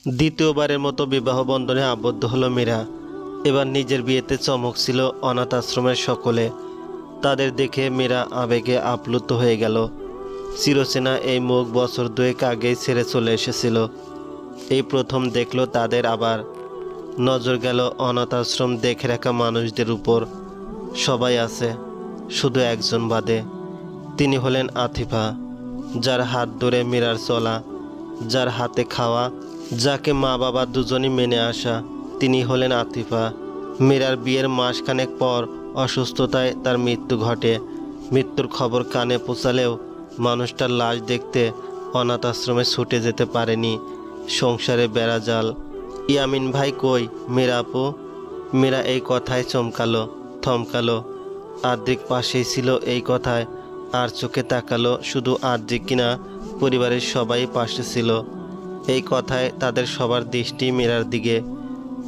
দ্বিতীয়বারের মতো বিবাহ বন্ধনে আবদ্ধ হলো মীরা। এবার নিজের বিয়েতে চমক ছিল অনাথ আশ্রমের সকলে। তাদের দেখে মীরা আবেগে আপ্লুত হয়ে গেল। চিরচেনা এই মুখ বছর দুয়েক আগেই ছেড়ে চলে এসেছিল। এই প্রথম দেখলো তাদের। আবার নজর গেল অনাথ আশ্রম দেখে রাখা মানুষদের উপর। সবাই আছে, শুধু একজন বাদে। তিনি হলেন আতিফা, যার হাত ধরে মীরার চলা, যার হাতে খাওয়া, যাকে মা বাবা দুজনই মেনে আসা। তিনি হলেন আতিফা। মীরার বিয়ের মাসখানেক পর অসুস্থতায় তার মৃত্যু ঘটে। মৃত্যুর খবর কানে পৌঁছালেও মানুষটার লাশ দেখতে অনাথ আশ্রমে ছুটে যেতে পারেনি। সংসারে বেড়াজাল। ইয়ামিন ভাই কই, মীরা আপু? মীরা এই কথায় চমকালো, থমকালো। আদ্রিক পাশেই ছিল এই কথায়। আর চোখে তাকালো। শুধু আদ্রিক কিনা, পরিবারের সবাই পাশে ছিল। এই কথায় তাদের সবার দৃষ্টি মীরার দিকে।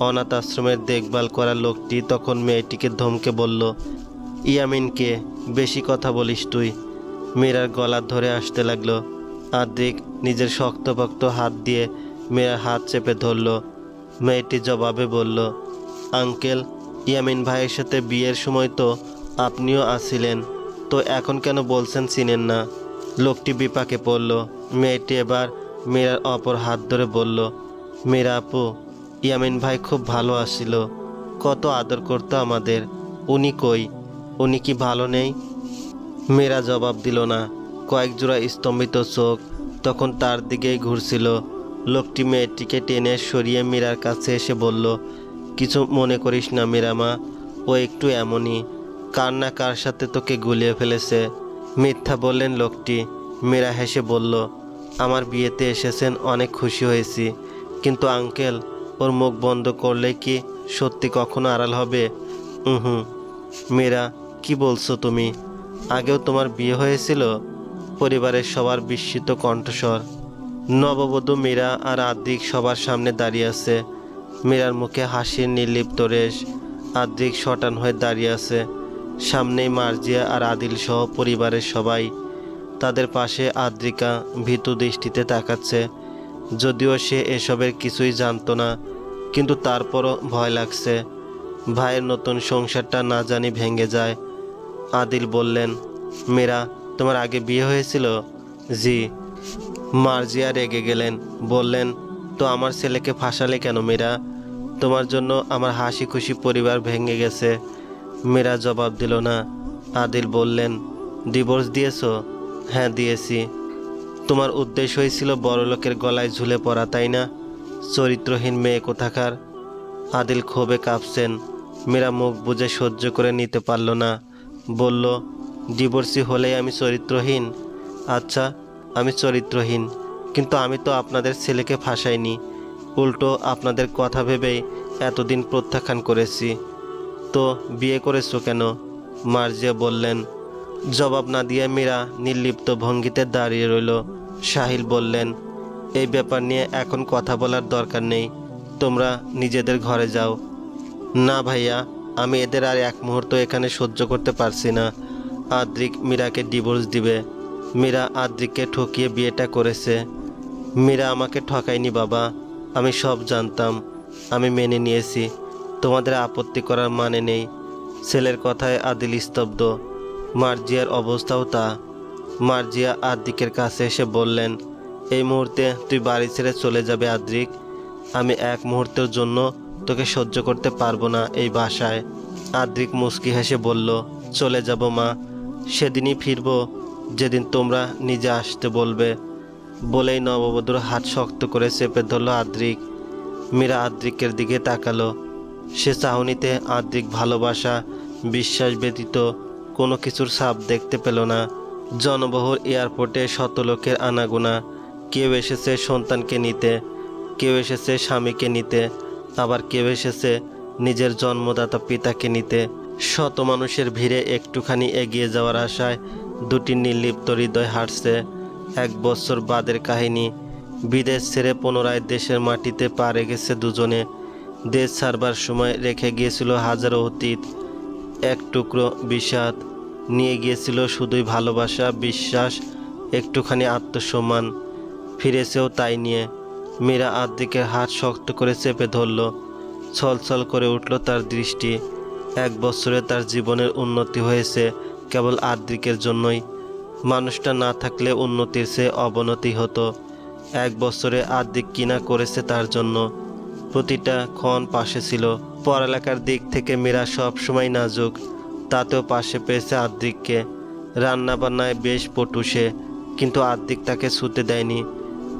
অনাথ আশ্রমের দেখভাল করা লোকটি তখন মেয়েটিকে ধমকে বলল, ইয়ামিনকে, বেশি কথা বলিস তুই। মীরার গলা ধরে আসতে লাগলো। আদ্রিক নিজের শক্তপোক্ত হাত দিয়ে মীরার হাত চেপে ধরল। মেয়েটি জবাবে বলল, আঙ্কেল, ইয়ামিন ভাইয়ের সাথে বিয়ের সময় তো আপনিও আছিলেন, তো এখন কেন বলছেন চিনেন না? লোকটি বিপাকে পড়ল। মেয়েটি এবার মীরার অপর হাত ধরে বলল, মীরা আপু, ইয়ামিন ভাই খুব ভালো আসছিল, কত আদর করতো আমাদের। উনি কই? উনি কি ভালো নেই? মীরা জবাব দিল না। কয়েক জোড়া স্তম্ভিত চোখ তখন তার দিকেই ঘুরছিল। লোকটি মেয়েটিকে টেনে সরিয়ে মীরার কাছে এসে বলল, কিছু মনে করিস না মীরা মা, ও একটু এমনই, কার না কার সাথে তোকে গুলিয়ে ফেলেছে। মিথ্যা বললেন লোকটি। মীরা হেসে বলল, আমার বিয়েতে এসেছেন, অনেক খুশি হয়েছি, কিন্তু আঙ্কেল, ওর মুখ বন্ধ করলে কি সত্যি কখনো আড়াল হবে? হুম। মীরা, কি বলছো তুমি? আগেও তোমার বিয়ে হয়েছিল? পরিবারের সবার বিস্মিত কণ্ঠস্বর। নববধূ মীরা আর আদ্রিক সবার সামনে দাঁড়িয়ে আছে। মীরার মুখে হাসির নির্লিপ্ত রেশ। আদ্রিক শটান হয়ে দাঁড়িয়ে আছে। সামনেই মার্জিয়া আর আদিল সহ পরিবারের সবাই। তাদের পাশে আদ্রিকা ভীতু দৃষ্টিতে তাকাচ্ছে। যদিও সে এসবের কিছুই জানতো না, কিন্তু তারপরও ভয় লাগছে। ভাইয়ের নতুন সংসারটা না জানি ভেঙে যায়। আদিল বললেন, মীরা, তোমার আগে বিয়ে হয়েছিল? জি। মার্জিয়া রেগে গেলেন, বললেন, তো আমার ছেলেকে ফাঁসালে কেন মীরা? তোমার জন্য আমার হাসি খুশি পরিবার ভেঙে গেছে। মীরা জবাব দিল না। আদিল বললেন, ডিভোর্স দিয়েছো? হ্যাঁ দিয়েছি। তোমার উদ্দেশ্য হয়েছিল বড়লোকের গলায় ঝুলে পড়া, তাই না? চরিত্রহীন মেয়ে কোথাকার। আদিল ক্ষোভে কাঁপছেন। মীরা মুখ বুজে সহ্য করে নিতে পারল না। বলল, ডিভোর্সি হলেই আমি চরিত্রহীন? আচ্ছা, আমি চরিত্রহীন, কিন্তু আমি তো আপনাদের ছেলেকে ফাঁসাইনি। উল্টো আপনাদের কথা ভেবেই এতদিন প্রত্যাখ্যান করেছি। তো বিয়ে করেছো কেন? মার্জিয়া বললেন। জবাব না দিয়ে মীরা নির্লিপ্ত ভঙ্গিতে দাঁড়িয়ে রইল। সাহিল বললেন, এই ব্যাপার নিয়ে এখন কথা বলার দরকার নেই, তোমরা নিজেদের ঘরে যাও। না ভাইয়া, আমি এদের আর এক মুহূর্ত এখানে সহ্য করতে পারছি না। আদ্রিক মীরাকে ডিভোর্স দিবে। মীরা আদ্রিককে ঠকিয়ে বিয়েটা করেছে। মীরা আমাকে ঠকায়নি বাবা, আমি সব জানতাম, আমি মেনে নিয়েছি। তোমাদের আপত্তি করার মানে নেই। ছেলের কথায় আদিল স্তব্ধ। মার্জিয়ার অবস্থাও তা। মার্জিয়া আদ্রিকের কাছে এসে বললেন, এই মুহূর্তে তুই বাড়ি ছেড়ে চলে যাবে আদ্রিক। আমি এক মুহূর্তের জন্য তোকে সহ্য করতে পারবো না এই বাসায়। আদ্রিক মুচকি হেসে বলল, চলে যাব মা, সেদিনই ফিরব যেদিন তোমরা নিজে আসতে বলবে। বলেই নববধূর হাত শক্ত করে চেপে ধরল আদ্রিক। মীরা আদ্রিকের দিকে তাকালো। সে চাহনিতে আদ্রিক ভালোবাসা, বিশ্বাস ব্যতীত কোনো কিছুর ছাপ দেখতে পেল না। জনবহুল এয়ারপোর্টে শত লোকের আনাগোনা। কেউ এসেছে সন্তানকে নিতে, কেউ এসেছে স্বামীকে নিতে, আবার কেউ এসেছে নিজের জন্মদাতা পিতাকে নিতে। শত মানুষের ভিড়ে একটুখানি এগিয়ে যাওয়ার আশায় দুটি নির্লিপ্ত হৃদয় হাঁটছে। 1 বছর বাদের কাহিনী। বিদেশ ছেড়ে পুনরায় দেশের মাটিতে পা রেখেছে দুজনে। দেশ ছাড়বার সময় রেখে গিয়েছিল হাজারো অতীত, এক টুকরো বিষাদ। নিয়ে গিয়েছিল শুধুই ভালোবাসা, বিশ্বাস, একটুখানি আত্মসম্মান। ফিরেছেও তাই নিয়ে। মীরা আদ্রিকের হাত শক্ত করে চেপে ধরল। ছলছল করে উঠল তার দৃষ্টি। 1 বছরে তার জীবনের উন্নতি হয়েছে কেবল আদ্রিকের জন্যই। মানুষটা না থাকলে উন্নতির চেয়ে অবনতি হতো। 1 বছরে আদ্রিক কিনা করেছে তার জন্য। প্রতিটা ক্ষণ পাশে ছিল। পড়ালেখার দিক থেকে মীরা সবসময় নাজুক, তাতেও পাশে পেয়েছে আদ্রিককে। রান্নাবান্নায় বেশ পটু সে, কিন্তু আদ্রিক তাকে ছুতে দেয়নি।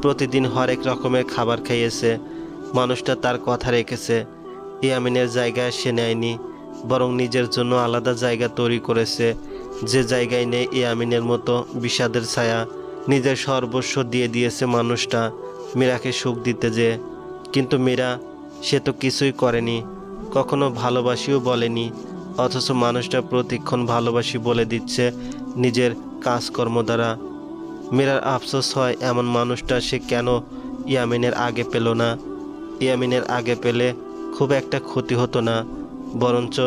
প্রতিদিন হরেক রকমের খাবার খাইয়েছে। মানুষটা তার কথা রেখেছে। ইয়ামিনের জায়গায় সে নেয়নি, বরং নিজের জন্য আলাদা জায়গা তৈরি করেছে, যে জায়গায় নেই ইয়ামিনের মতো বিষাদের ছায়া। নিজের সর্বস্ব দিয়ে দিয়েছে মানুষটা মীরাকে সুখ দিতে যে। কিন্তু মীরা, সে তো কিছুই করেনি, কখনো ভালোবাসিও বলেনি, অথচ মানুষটা প্রতিক্ষণ ভালোবাসি বলে দিচ্ছে নিজের কাজকর্ম দ্বারা। মীরার আফসোস হয় এমন মানুষটা সে কেন ইয়ামিনের আগে পেল না। ইয়ামিনের আগে পেলে খুব একটা ক্ষতি হতো না, বরঞ্চ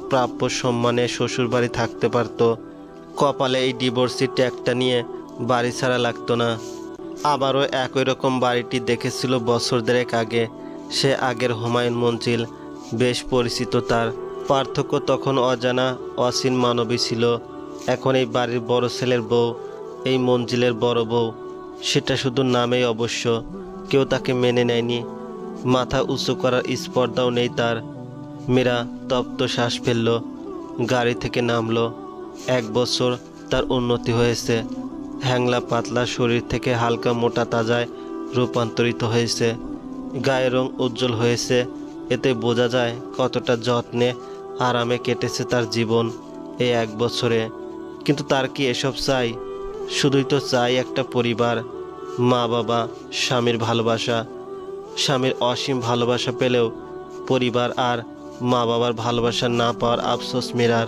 প্রাপ্য সম্মানে শ্বশুরবাড়ি থাকতে পারত। কপালে এই ডিভোর্সি ট্যাগটা নিয়ে বাড়ি ছাড়া লাগতো না। আবারও একই রকম বাড়িটি দেখেছিল বছর দেড়েক আগে। সে আগের হুমায়ুন মঞ্জিল, বেশ পরিচিত তার। পার্থক্য তখন অজানা অসীম মানবী ছিল। এখন এই বাড়ির বড় ছেলের বউ, এই মঞ্জিলের বড় বউ। সেটা শুধু নামেই অবশ্য, কেউ তাকে মেনে নেয়নি। মাথা উঁচু করার স্পর্ধাও নেই তার। মীরা তপ্ত শ্বাস ফেলল, গাড়ি থেকে নামলো। 1 বছর তার উন্নতি হয়েছে। হ্যাংলা পাতলা শরীর থেকে হালকা মোটা তাজায় রূপান্তরিত হয়েছে। গায়ের রং উজ্জ্বল হয়েছে। এতে বোঝা যায় কতটা যত্নে আরামে কেটেছে তার জীবন এই 1 বছরে। কিন্তু তার কি এসব চাই? শুধুই তো চাই একটা পরিবার, মা বাবা, স্বামীর ভালোবাসা। স্বামীর অসীম ভালোবাসা পেলেও পরিবার আর মা বাবার ভালোবাসা না পাওয়ার আফসোস মীরার।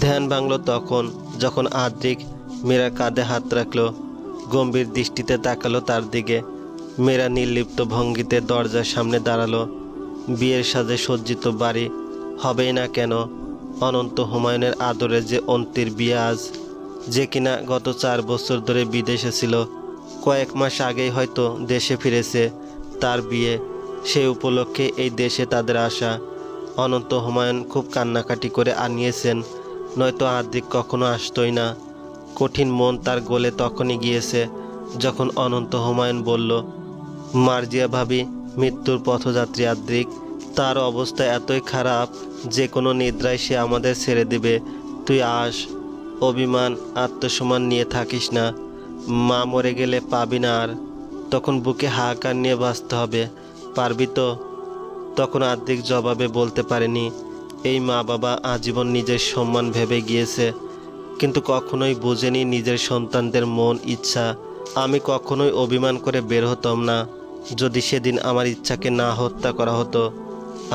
ধ্যান ভাঙল তখন যখন আদ্রিক মীরার কাঁধে হাত রাখল, গম্ভীর দৃষ্টিতে তাকালো তার দিকে। মীরা নির্লিপ্ত ভঙ্গিতে দরজার সামনে দাঁড়ালো। বিয়ের সাজে সজ্জিত বাড়ি হবেই না কেন? অনন্ত হুমায়ুনের আদরে যে অন্তির বিয়ে আজ, যে কিনা গত 4 বছর ধরে বিদেশে ছিল, কয়েক মাস আগেই হয়তো দেশে ফিরেছে। তার বিয়ে, সেই উপলক্ষে এই দেশে তাদের আসা। অনন্ত হুমায়ুন খুব কান্নাকাটি করে আনিয়েছেন, নয়তো আদ্রিক কখনো আসতোই না। কঠিন মন তার গলে তখনই গিয়েছে যখন অনন্ত হুমায়ুন বলল, মার্জিয়া ভাবি মৃত্যুর পথযাত্রী আদ্রিক। তার অবস্থা এতই খারাপ যে কোনো নিদ্রায় সে আমাদের ছেড়ে দেবে। তুই আস, অভিমান আত্মসম্মান নিয়ে থাকিস না। মা মরে গেলে পাবি না আর, তখন বুকে হাহাকার নিয়ে বাঁচতে হবে। পারবি তো? তখন আদ্রিক জবাবে বলতে পারেনি। এই মা বাবা আজীবন নিজের সম্মান ভেবে গিয়েছে, কিন্তু কখনোই বোঝেনি নিজের সন্তানদের মন ইচ্ছা। আমি কখনোই অভিমান করে বের হতাম না যদি সেদিন আমার ইচ্ছাকে না হত্যা করা হতো।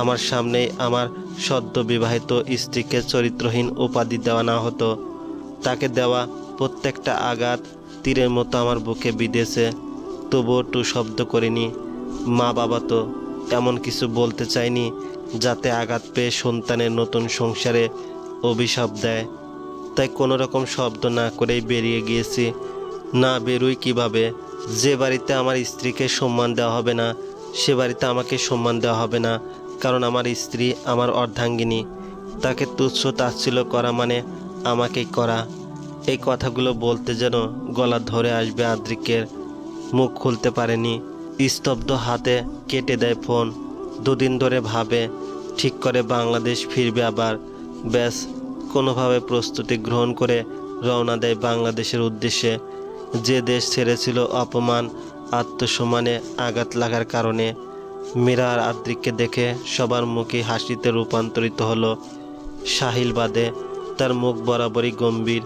আমার সামনেই আমার সদ্য বিবাহিত স্ত্রীকে চরিত্রহীন উপাধি দেওয়া না হতো। তাকে দেওয়া প্রত্যেকটা আঘাত তীরের মতো আমার বুকে বিঁধেছে, তবুও টু শব্দ করিনি। মা বাবা তো এমন কিছু বলতে চাইনি যাতে আঘাত পেয়ে সন্তানের নতুন সংসারে অভিশাপ দেয়। তাই কোনো রকম শব্দ না করেই বেরিয়ে গিয়েছি। না বেরোই কিভাবে? যে বাড়িতে আমার স্ত্রীকে সম্মান দেওয়া হবে না, সে বাড়িতে আমাকে সম্মান দেওয়া হবে না, কারণ আমার স্ত্রী আমার অর্ধাঙ্গিনী। তাকে তুচ্ছ তাচ্ছিল্য করা মানে আমাকেই করা। এই কথাগুলো বলতে যেন গলা ধরে আসবে আদ্রিকের। মুখ খুলতে পারেনি। স্তব্ধ হাতে কেটে দেয় ফোন। 2 দিন ধরে ভাবে, ঠিক করে বাংলাদেশ ফিরবে আবার। ব্যাস, কোনোভাবে প্রস্তুতি গ্রহণ করে রওনা দেয় বাংলাদেশের উদ্দেশ্যে, যে দেশ ছেড়েছিল অপমান আত্মসম্মানে আঘাত লাগার কারণে। মীরা আর আদ্রিককে দেখে সবার মুখে হাসিতে রূপান্তরিত হলো। সাহিল বাদে তার মুখ বরাবরই গম্ভীর।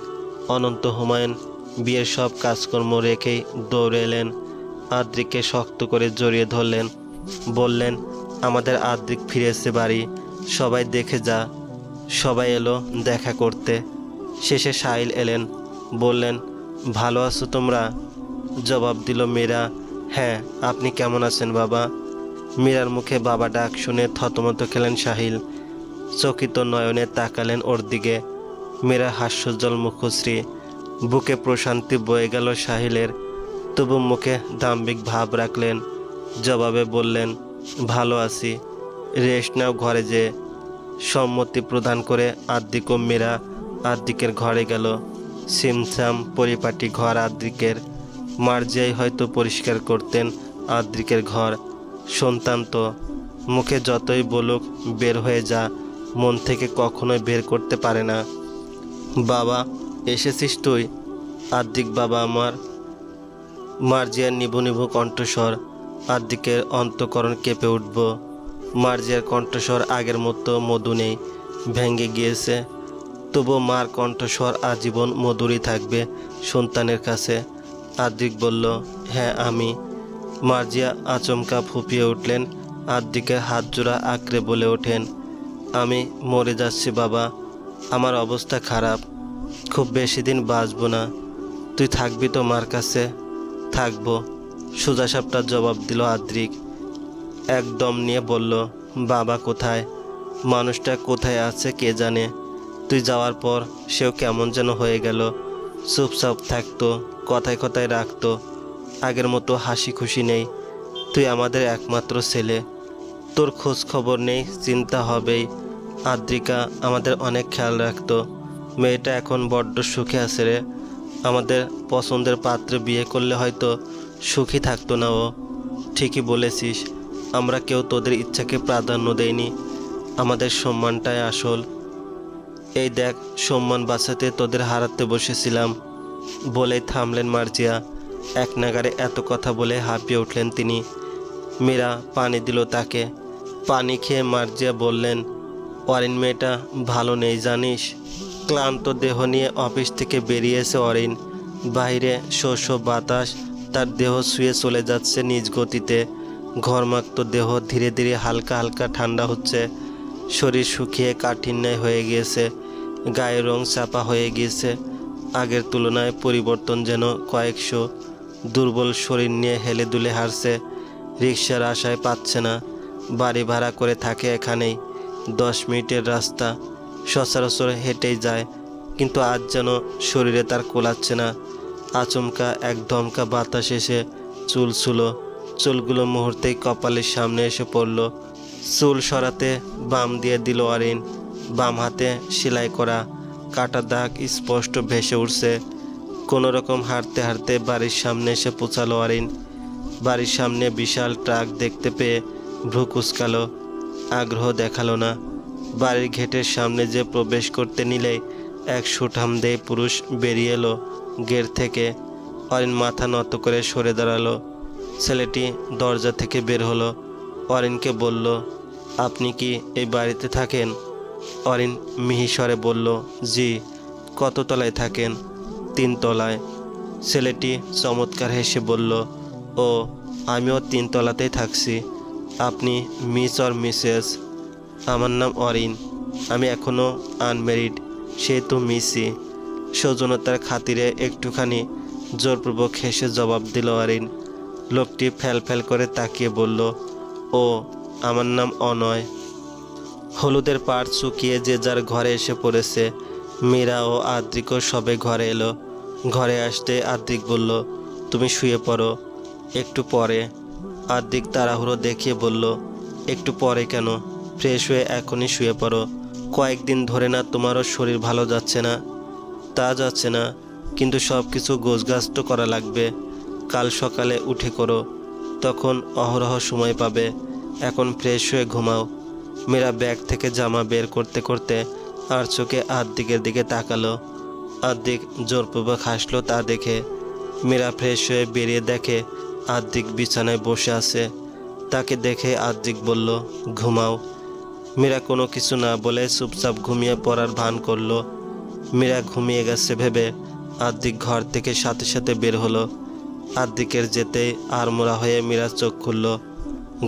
অনন্ত হুমায়ুন বিয়ের সব কাজকর্ম রেখেই দৌড়ে এলেন। আদ্রিককে শক্ত করে জড়িয়ে ধরলেন, বললেন, আমাদের আদ্রিক ফিরেছে বাড়ি, সবাই দেখে যা। সবাই এলো দেখা করতে। শেষে সাহিল এলেন, বললেন, ভালো আছো তোমরা? জবাব দিল মীরা, হ্যাঁ, আপনি কেমন আছেন বাবা? মীরার মুখে বাবা ডাক শুনে থতমত খেলেন সাহিল। চকিত নয়নে তাকালেন ওর দিকে। মীরা হাস্যোজ্জ্বল মুখশ্রী। বুকে প্রশান্তি বয়ে গেল সাহিলের, তবু মুখে দাম্ভিক ভাব রাখলেন। জবাবে বললেন, ভালো আছি, রেস্ট নাও ঘরে। যে সম্মতি প্রদান করে আদ্রিক ও মীরা আদ্রিকের ঘরে গেল। সিমসাম পরিপাটি ঘর আদ্রিকের। মার্জিয়াই হয়তো পরিষ্কার করতেন আদ্রিকের ঘর। সন্তান তো, মুখে যতই বলুক বের হয়ে যা, মন থেকে কখনোই বের করতে পারে না। বাবা, এসেছিস তুই? আদ্রিক বাবা আমার। মার্জিয়ার নিভু নিভু কণ্ঠস্বর। আদ্রিকের অন্তঃকরণ কেঁপে উঠব। মার্জিয়ার কণ্ঠস্বর আগের মতো মধু নেই, ভেঙে গিয়েছে। তবু মার কণ্ঠস্বর আজীবন মধুরই থাকবে সন্তানের কাছে। আদ্রিক বলল, হ্যাঁ আমি। মার্জিয়া আচমকা ফুঁপিয়ে উঠলেন। আদ্রিকের হাত জোড়া আঁকড়ে বলে ওঠেন, আমি মরে যাচ্ছি বাবা, আমার অবস্থা খারাপ, খুব বেশি দিন বাঁচব না। তুই থাকবি তো মার কাছে? থাকবো, সোজাসাপটা জবাব দিল আদ্রিক। একদম নিয়ে বলল, বাবা কোথায়? মানুষটা কোথায় আছে কে জানে। তুই যাওয়ার পর সেও কেমন যেন হয়ে গেল। চুপচাপ থাকতো, কথায় কথায় রাখতো, আগের মতো হাসি খুশি নেই। তুই আমাদের একমাত্র ছেলে, তোর খোঁজ খবর নেই, চিন্তা হবেই। আদ্রিকা আমাদের অনেক খেয়াল রাখতো। মেয়েটা এখন বড্ড সুখে আছে রে। আমাদের পছন্দের পাত্রে বিয়ে করলে হয়তো সুখী থাকতো না ও। ঠিকই বলেছিস, আমরা কেউ তোদের ইচ্ছাকে প্রাধান্য দেইনি, আমাদের সম্মানটাই আসল। এই দেখ, সম্মান বাঁচাতে তোদের হারাতে বসেছিলাম। বলেই থামলেন মার্জিয়া। এক নাগারে এত কথা বলে হাঁপিয়ে উঠলেন তিনি। মীরা পানি দিল তাকে। পানি খেয়ে মার্জিয়া বললেন, অরিন মেয়েটা ভালো নেই জানিস। ক্লান্ত দেহ নিয়ে অফিস থেকে বেরিয়েছে অরিন। বাইরে শস্য বাতাস তার দেহ শুয়ে চলে যাচ্ছে নিজ গতিতে। ঘর্মাক্ত দেহ ধীরে ধীরে হালকা হালকা ঠান্ডা হচ্ছে। শরীর শুকিয়ে কাঠিন্যায় হয়ে গিয়েছে, গায়ের রং চাপা হয়ে গিয়েছে। আগের তুলনায় পরিবর্তন যেন কয়েকশো। দুর্বল শরীর নিয়ে হেলে দুলে হারছে। রিক্সার আশায় পাচ্ছে না। বাড়ি ভাড়া করে থাকে এখানেই। 10 মিনিটের রাস্তা, সচরাচর হেঁটেই যায়, কিন্তু আজ যেন শরীরে তার কোলাচ্ছে না। আচমকা এক দমকা বাতাস এসে চুল ছুলো। চুলগুলো মুহূর্তেই কপালের সামনে এসে পড়ল। চুল সরাতে বাম দিয়ে দিল অরিন। বাম হাতে সেলাই করা কাটা দাগ স্পষ্ট ভেসে উঠছে। কোনো রকম হাঁটতে হাঁটতে বাড়ির সামনে এসে পৌঁছালো অরিন। বাড়ির সামনে বিশাল ট্রাক দেখতে পেয়ে ভ্রু কুঁচকালো, আগ্রহ দেখালো না। বাড়ির গেটের সামনে যে প্রবেশ করতে নিলেই এক সুঠামদেহী পুরুষ বেরিয়ে এলো গেট থেকে। অরিন মাথা নত করে সরে দাঁড়ালো। ছেলেটি দরজা থেকে বের হলো। অরিনকে বলল, আপনি কি এই বাড়িতে থাকেন? অরিন মিহিস্বরে বলল, জি। কত তলায় থাকেন? 3 তলায়। ছেলেটি চমৎকার হেসে বলল, ও, আমিও 3 তলাতেই থাকছি। আপনি মিস অর মিসেস? আমার নাম অরিন, আমি এখনও আনম্যারিড, সেহেতু মিসি। সৌজন্যতার খাতিরে একটুখানি জোরপূর্বক হেসে জবাব দিল অরিন। লোকটি ফ্যাল ফ্যাল করে তাকিয়ে বলল, ও, আমার নাম অনয়। হলুদের পাড় শুকিয়ে যে যার ঘরে এসে পড়েছে। মীরা ও আদ্রিকও সবে ঘরে এলো। ঘরে আসতে আদ্রিক বলল, তুমি শুয়ে পড়ো, একটু পরে। আদ্রিক তাড়াহুড়ো দেখিয়ে বলল, একটু পরে কেন? ফ্রেশ হয়ে এখনই শুয়ে পড়ো। কয়েকদিন ধরে না তোমারও শরীর ভালো যাচ্ছে না? তা যাচ্ছে না, কিন্তু সব কিছু গোছগাছ তো করা লাগবে। কাল সকালে উঠে করো, তখন অহরহ সময় পাবে। এখন ফ্রেশ হয়ে ঘুমাও। মীরা ব্যাগ থেকে জামা বের করতে করতে আর চোখে আদ্রিকের দিকে তাকালো। আদ্রিক জোরপূর্বক হাসলো তা দেখে। মীরা ফ্রেশ হয়ে বেরিয়ে দেখে আদ্রিক বিছানায় বসে আছে। তাকে দেখে আদ্রিক বলল, ঘুমাও। মীরা কোনো কিছু না বলে চুপচাপ ঘুমিয়ে পড়ার ভান করলো। মীরা ঘুমিয়ে গেছে ভেবে আদ্রিক ঘর থেকে সাথে সাথে বের হলো। আদ্রিকের যেতেই আড়মোড়া হয়ে মীরা চোখ খুলল।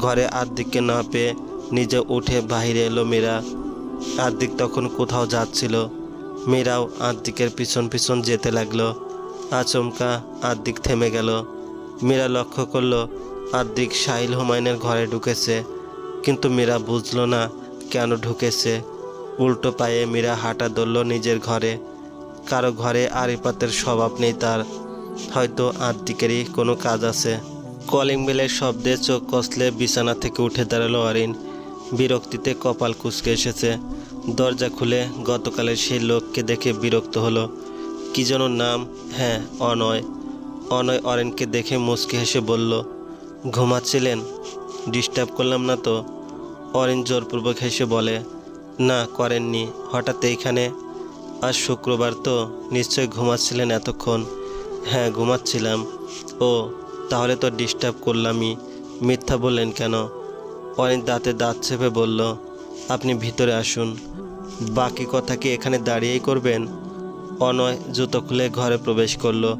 ঘরে আদ্রিককে না পেয়ে নিজে উঠে বাইরে এলো মীরা। আদ্রিক তখন কোথাও যাচ্ছিল। মীরাও আদ্রিকের পিছন পিছন যেতে লাগলো। আচমকা আদ্রিক থেমে গেল। মীরা লক্ষ্য করলো আদ্রিক সাহিল হুমায়ুনের ঘরে ঢুকেছে, কিন্তু মীরা বুঝলো না কেন ঢুকেছে। উল্টো পায়ে মীরা হাঁটা ধরল নিজের ঘরে। কারো ঘরে আড়িপাতের স্বভাব নেই তার, হয়তো আদ্রিকেরই কোনো কাজ আছে। কলিং বেলের শব্দে চোখ কষলে বিছানা থেকে উঠে দাঁড়ালো অরিন। বিরক্তিতে কপাল কুঁচকে এসেছে। দরজা খুলে গতকালের সেই লোককে দেখে বিরক্ত হলো। কি যেন নাম, হ্যাঁ অনয়। অনয় অরিনকে দেখে মুচকি হেসে বলল, ঘুমাচ্ছিলেন? ডিস্টার্ব করলাম না তো? অরিন জোরপূর্বক হেসে বলে, না করেননি। হঠাৎ এইখানে? আজ শুক্রবার তো, নিশ্চয় ঘুমাচ্ছিলেন এতক্ষণ। হ্যাঁ ঘুমাচ্ছিলাম। ও তাহলে তো ডিস্টার্ব করলামই। মিথ্যা বললেন কেন? অরিন দাঁতে দাঁত চেপে বলল, আপনি ভিতরে আসুন। বাকি কথা কি এখানে দাঁড়িয়েই করবেন? অনয় জুতো খুলে ঘরে প্রবেশ করলো।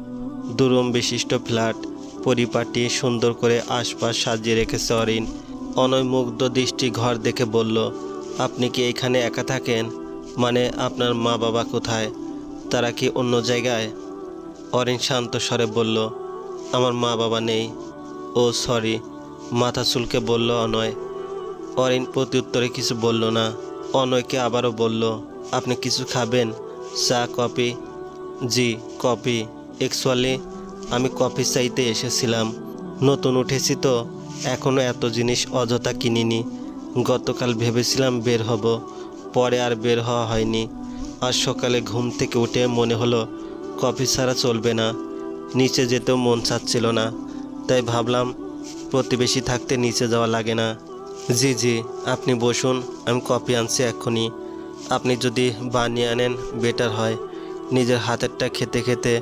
দুরুম বিশিষ্ট ফ্ল্যাট, পরিপাটি সুন্দর করে আশপাশ সাজিয়ে রেখেছে অরিন। অনয় মুগ্ধ দৃষ্টি ঘর দেখে বলল, আপনি কি এখানে একা থাকেন? মানে আপনার মা বাবা কোথায়? তারা কি অন্য জায়গায়? অরিন শান্ত স্বরে বলল, আমার মা বাবা নেই। ও সরি, মাথা চুলকে বলল অনয়। অরিন প্রত্যুত্তরে কিছু বলল না। অনয়কে আবারও বলল, আপনি কিছু খাবেন? চা, কফি? জি কফি। অ্যাকচুয়ালি আমি কফি চাইতে এসেছিলাম। নতুন উঠেছি তো, এখনও এত জিনিস অযথা কিনিনি। গতকাল ভেবেছিলাম বের হব, পরে আর বের হওয়া হয়নি। আজ সকালে ঘুম থেকে উঠে মনে হলো কফি ছাড়া চলবে না। নিচে যেতেও মন চাচ্ছিল না, তাই ভাবলাম প্রতিবেশী থাকতে নিচে যাওয়া লাগে না। জি জি, আপনি বসুন, আমি কফি আনছি এক্ষুনি। আপনি যদি বানিয়ে আনেন বেটার হয়। নিজের হাতেরটা খেতে খেতে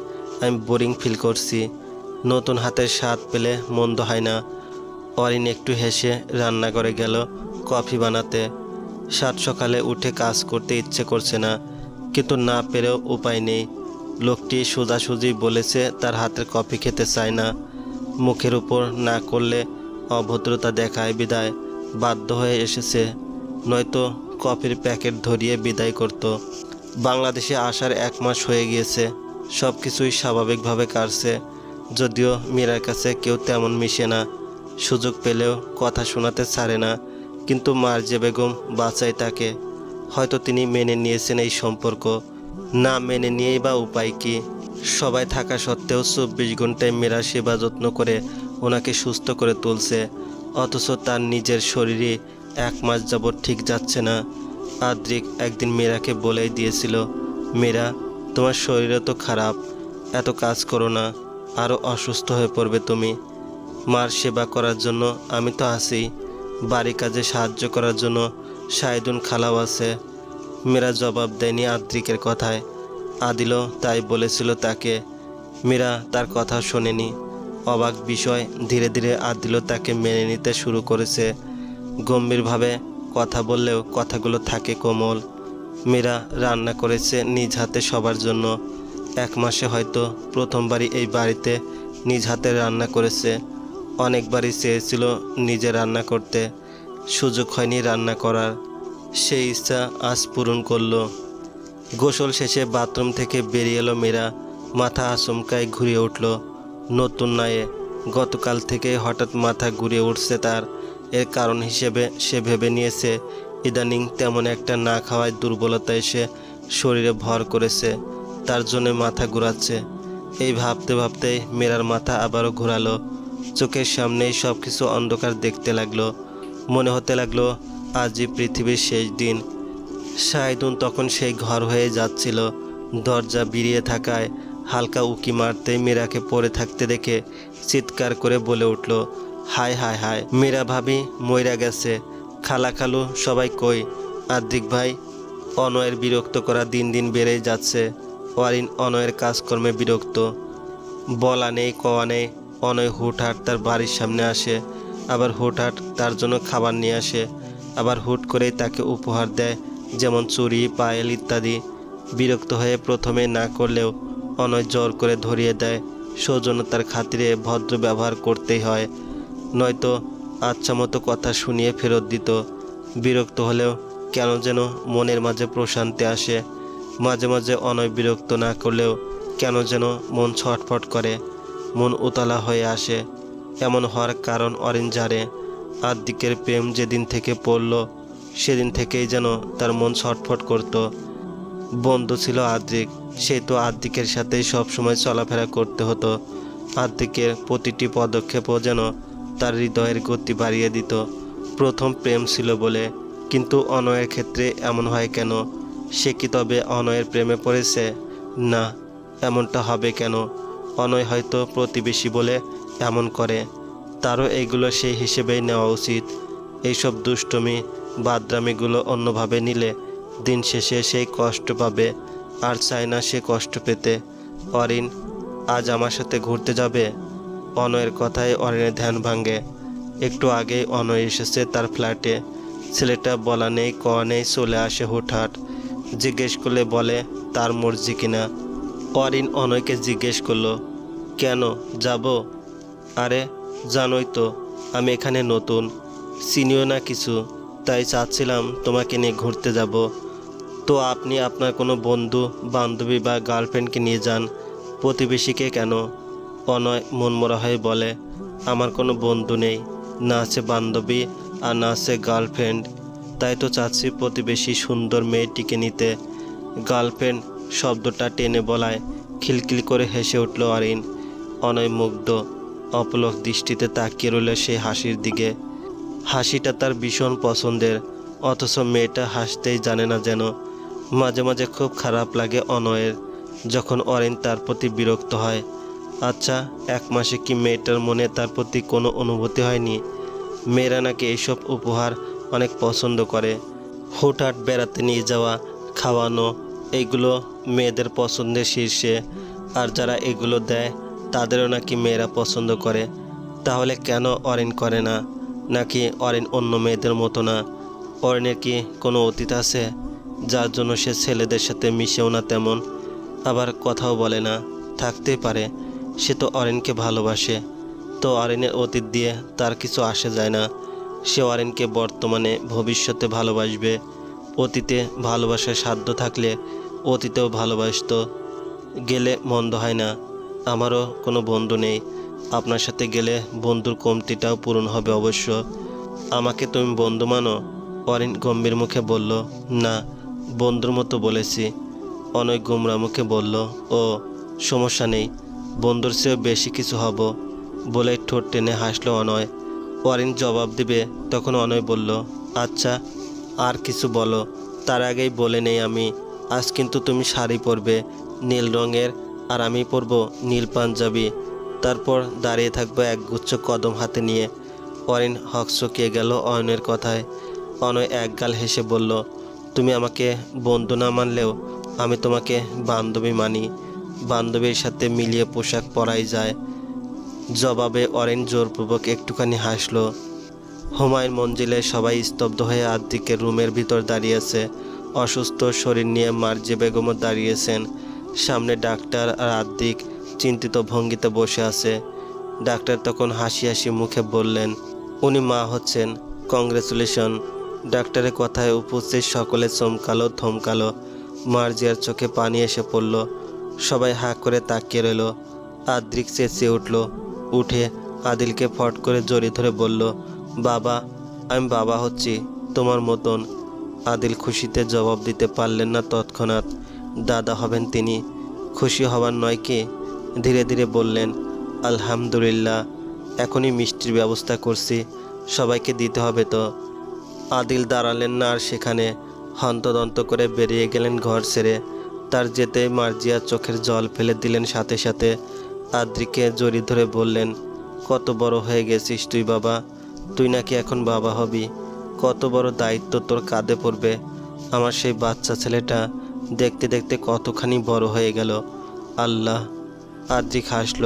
আমি বোরিং ফিল করছি। নতুন হাতের স্বাদ পেলে মন্দ হয় না। অরিন একটু হেসে রান্নাঘরে গেল কফি বানাতে। সাত সকালে উঠে কাজ করতে ইচ্ছে করছে না, কিন্তু না পেরেও উপায় নেই। লোকটি সোজাসুজি বলেছে তার হাতের কফি খেতে চায় না। মুখের উপর না করলে অভদ্রতা দেখায় বিদায় বাধ্য হয়ে এসেছে, নয়তো কফির প্যাকেট ধরিয়ে বিদায় করত। বাংলাদেশে আসার 1 মাস হয়ে গিয়েছে। সব কিছুই স্বাভাবিকভাবে কাটছে, যদিও মীরার কাছে কেউ তেমন মিশে না। সুযোগ পেলেও কথা শোনাতে ছাড়ে না, কিন্তু মার্জে বেগম বাঁচায় তাকে। হয়তো তিনি মেনে নিয়েছেন এই সম্পর্ক, না মেনে নিয়েই বা উপায় কি? সবাই থাকা সত্ত্বেও 24 ঘন্টায় মীরা সেবা যত্ন করে ওনাকে সুস্থ করে তুলছে, অথচ তার নিজের শরীরে 1 মাস যাবৎ ঠিক যাচ্ছে না। আদ্রিক একদিন মীরাকে বলেই দিয়েছিল, মীরা তোমার শরীরও তো খারাপ, এত কাজ করো না, আরও অসুস্থ হয়ে পড়বে তুমি। মার সেবা করার জন্য আমি তো আছি, বাড়ি কাজে সাহায্য করার জন্য সাইদুন খালাও আছে। মীরা জবাব দেয়নি আদ্রিকের কথায়। আদিলও তাই বলেছিল তাকে। মীরা তার কথা শোনেনি। অবাক বিষয়, ধীরে ধীরে আদিলও তাকে মেনে নিতে শুরু করেছে। গম্ভীরভাবে কথা বললেও কথাগুলো থাকে কোমল। মীরা রান্না করেছে নিজ হাতে সবার জন্য। 1 মাসে হয়তো প্রথমবারই এই বাড়িতে নিজ হাতে রান্না করেছে। অনেকবারই চেয়েছিল নিজে রান্না করতে, সুযোগ হয়নি রান্না করার। সেই ইচ্ছা আজ পূরণ করলো। গোসল শেষে বাথরুম থেকে বেরিয়ে এলো মীরা। মাথা আচমকায় ঘুরিয়ে উঠল। নতুন নয়, গতকাল থেকে হঠাৎ মাথা ঘুরিয়ে উঠছে তার। এর কারণ হিসেবে সে ভেবে নিয়েছে ইদানিং তেমন একটা না খাওয়ায় দুর্বলতা এসে শরীরে ভর করেছে, তার জন্য মাথা ঘুরাচ্ছে। এই ভাবতে ভাবতেই মীরার মাথা আবারও ঘোরালো। চোখের সামনেই সব কিছু অন্ধকার দেখতে লাগলো। মনে হতে লাগলো আজই পৃথিবীর শেষ দিন। সাইদুন তখন সেই ঘর হয়ে যাচ্ছিল। দরজা বেরিয়ে থাকায় হালকা উকি মারতেই মীরাকে পড়ে থাকতে দেখে চিৎকার করে বলে উঠল, হায় হায় হায়, মীরা ভাবি মইরা গেছে। খালা খালু সবাই কই? আদ্রিক ভাই? অনয়ের বিরক্ত করা দিন দিন বেড়েই যাচ্ছে। অরিন অনয়ের কাজকর্মে বিরক্ত। বলা নেই কওয়া নেই, অনয় হুটহাট তার বাড়ির সামনে আসে, আবার হুটহাট তার জন্য খাবার নিয়ে আসে, আবার হুট করেই তাকে উপহার দেয়, যেমন চুড়ি, পায়েল ইত্যাদি। বিরক্ত হয়ে প্রথমে না করলেও অনয় জোর করে ধরিয়ে দেয়। সৌজন্যতার খাতিরে ভদ্র ব্যবহার করতেই হয়, নয়তো আচ্ছা মতো কথা শুনিয়ে ফেরত দিত। বিরক্ত হলেও কেন যেন মনের মাঝে প্রশান্তি আসে। মাঝে মাঝে অনয় বিরক্ত না করলেও কেন যেন মন ছটফট করে, মন উতলা হয়ে আসে। এমন হওয়ার কারণ অরিন জানে। আদ্রিকের প্রেম যেদিন থেকে পড়ল সেদিন থেকেই যেন তার মন ছটফট করত। বন্ধু ছিল আদ্রিক, সেই তো আদ্রিকের সাথেই সবসময় চলাফেরা করতে হতো। আদ্রিকের প্রতিটি পদক্ষেপও যেন তার হৃদয়ের গতি বাড়িয়ে দিত। প্রথম প্রেম ছিল বলে, কিন্তু অনয়ের ক্ষেত্রে এমন হয় কেন? সে কি তবে অনয়ের প্রেমে পড়েছে? না, এমনটা হবে কেন? অনয় হয়তো প্রতিবেশী বলে এমন করে, তারও এগুলো সেই হিসেবেই নেওয়া উচিত। এইসব দুষ্টমি বাদরামিগুলো অন্যভাবে নিলে দিন শেষে সেই কষ্ট পাবে, আর চায় না সে কষ্ট পেতে। অরিন, আজ আমার সাথে ঘুরতে যাবে? অনয়ের কথায় অরিনের ধ্যান ভাঙে। একটু আগেই অনয় এসেছে তার ফ্ল্যাটে। ছেলেটা বলা নেই কওয়া নেই চলে আসে হুটহাট। জিজ্ঞেস করলে বলে তার মর্জি কিনা। অরিন অনয়কে জিজ্ঞেস করলো, কেন যাব? আরে জানোই তো আমি এখানে নতুন, চিনিও না কিছু, তাই চাচ্ছিলাম তোমাকে নিয়ে ঘুরতে যাব। তো আপনি আপনার কোনো বন্ধু বান্ধবী বা গার্লফ্রেন্ডকে নিয়ে যান, প্রতিবেশীকে কেন? অনয় মনমরা হয়ে বলে, আমার কোনো বন্ধু নেই, না আছে বান্ধবী আর না আছে গার্লফ্রেন্ড, তাই তো চাচ্ছি প্রতিবেশী সুন্দর মেয়েটিকে নিতে। গার্লফ্রেন্ড শব্দটা টেনে বলায় খিলখিল করে হেসে উঠল অরিন। অনয় মুগ্ধ অপলক দৃষ্টিতে তাকিয়ে রইল সেই হাসির দিকে। হাসিটা তার ভীষণ পছন্দের, অথচ মেয়েটা হাসতেই জানে না যেন। মাঝে মাঝে খুব খারাপ লাগে অনয়ের, যখন অরিন তার প্রতি বিরক্ত হয়। আচ্ছা, 1 মাসে কি মেয়েটার মনে তার প্রতি কোনো অনুভূতি হয়নি? মেয়েরা নাকি এইসব উপহার অনেক পছন্দ করে। হুটহাট বেড়াতে নিয়ে যাওয়া, খাওয়ানো, এইগুলো মেয়েদের পছন্দের শীর্ষে। আর যারা এগুলো দেয় তাদেরও নাকি মেয়েরা পছন্দ করে। তাহলে কেন অরিন করে না? নাকি অরিন অন্য মেয়েদের মতো না? অরিনের কি কোনো অতীত আছে যার জন্য সে ছেলেদের সাথে মিশেও না তেমন, আবার কথাও বলে না? থাকতেই পারে, সে তো অরিনকে ভালোবাসে। তো অরিনের অতীত দিয়ে তার কিছু আসে যায় না। সে অরিনকে বর্তমানে ভবিষ্যতে ভালোবাসবে। অতীতে ভালোবাসার সাধ্য থাকলে অতীতেও ভালোবাসতো। গেলে মন্দ হয় না। আমারও কোনো বন্ধু নেই, আপনার সাথে গেলে বন্ধুর কমতিটাও পূরণ হবে অবশ্য। আমাকে তুমি বন্ধু মানো? অরিন গম্ভীর মুখে বলল, না, বন্ধুর মতো বলেছি। অনয় গুমরা মুখে বলল, ও সমস্যা নেই, বন্ধুর চেয়েও বেশি কিছু হব, বলে ঠোঁট টেনে হাসলো অনয়। অরিন জবাব দিবে তখন অনয় বলল, আচ্ছা আর কিছু বলো, তার আগেই বলে নেই আমি, আজ কিন্তু তুমি শাড়ি পরবে নীল রঙের, আর আমি পরবো নীল পাঞ্জাবি, তারপর দাঁড়িয়ে থাকবো একগুচ্ছ কদম হাতে নিয়ে। অরিন হকচকিয়ে গেল অয়নের কথায়। অনয় একগাল হেসে বলল, তুমি আমাকে বন্ধু না মানলেও আমি তোমাকে বান্ধবী মানি, বান্ধবীর সাথে মিলিয়ে পোশাক পরাই যায়। জবাবে অরিন জোরপূর্বক একটুখানি হাসল। হুমায়ুন মঞ্জিলে সবাই স্তব্ধ হয়ে আদ্রিকের রুমের ভিতর দাঁড়িয়েছে। অসুস্থ শরীর নিয়ে মার্জিয়া বেগমও দাঁড়িয়েছেন। সামনে ডাক্তার আর আদ্রিক চিন্তিত ভঙ্গিতে বসে আছে। ডাক্তার তখন হাসি হাসি মুখে বললেন, উনি মা হচ্ছেন, কংগ্রেচুলেশন। ডাক্তারের কথায় উপস্থিত সকলে চমকালো থমকালো। মার্জিয়ার চোখে পানি এসে পড়ল। সবাই হাঁ করে তাকিয়ে রইল। আদ্রিক চেঁচিয়ে উঠল, উঠে আদিলকে ফট করে জড়িয়ে ধরে বলল, বাবা, আমি বাবা হচ্ছি তোমার মতন। আদিল খুশিতে জবাব দিতে পারলেন না তৎক্ষণাৎ। দাদা হবেন তিনি, খুশি হবার নয় কি? ধীরে ধীরে বললেন, আলহামদুলিল্লাহ, এখনই মিষ্টির ব্যবস্থা করছি, সবাইকে দিতে হবে তো। আদিল দাঁড়ালেন না আর সেখানে, হন্তদন্ত করে বেরিয়ে গেলেন ঘর ছেড়ে। তার যেতে মার্জিয়া চোখের জল ফেলে দিলেন সাথে সাথে। আদ্রিকে জড়িয়ে ধরে বললেন, কত বড় হয়ে গেছিস তুই বাবা, তুই নাকি এখন বাবা হবি, কত বড় দায়িত্ব তোর কাঁধে পড়বে। আমার সেই বাচ্চা ছেলেটা দেখতে দেখতে কতখানি বড় হয়ে গেল। আল্লাহ। আদ্রিক হাসল।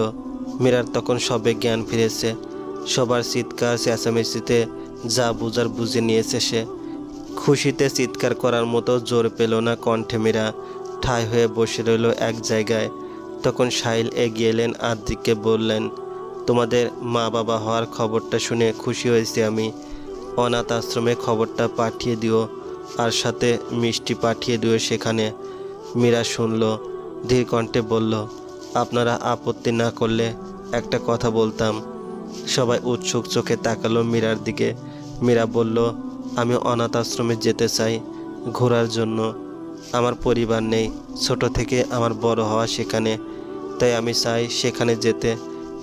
মীরার তখন সবে জ্ঞান ফিরেছে। সবার চিৎকার চেঁচামেচিতে যা বুঝার বুঝে নিয়েছে সে। খুশিতে চিৎকার করার মতো জোর পেল না কণ্ঠে মীরা, ঠায় হয়ে বসে রইল এক জায়গায়। তখন সাহিল এগিয়ে এলেন আদ্রিককে বললেন, তোমাদের মা বাবা হওয়ার খবরটা শুনে খুশি হয়েছি আমি। অনাথ আশ্রমে খবরটা পাঠিয়ে দিও, আর সাথে মিষ্টি পাঠিয়ে দিও সেখানে। মীরা শুনল, ধীর কণ্ঠে বলল, আপনারা আপত্তি না করলে একটা কথা বলতাম। সবাই উৎসুক চোখে তাকালো মীরার দিকে। মীরা বলল, আমি অনাথ আশ্রমে যেতে চাই ঘোরার জন্য। আমার পরিবার নেই, ছোট থেকে আমার বড় হওয়া সেখানে, তাই আমি চাই সেখানে যেতে।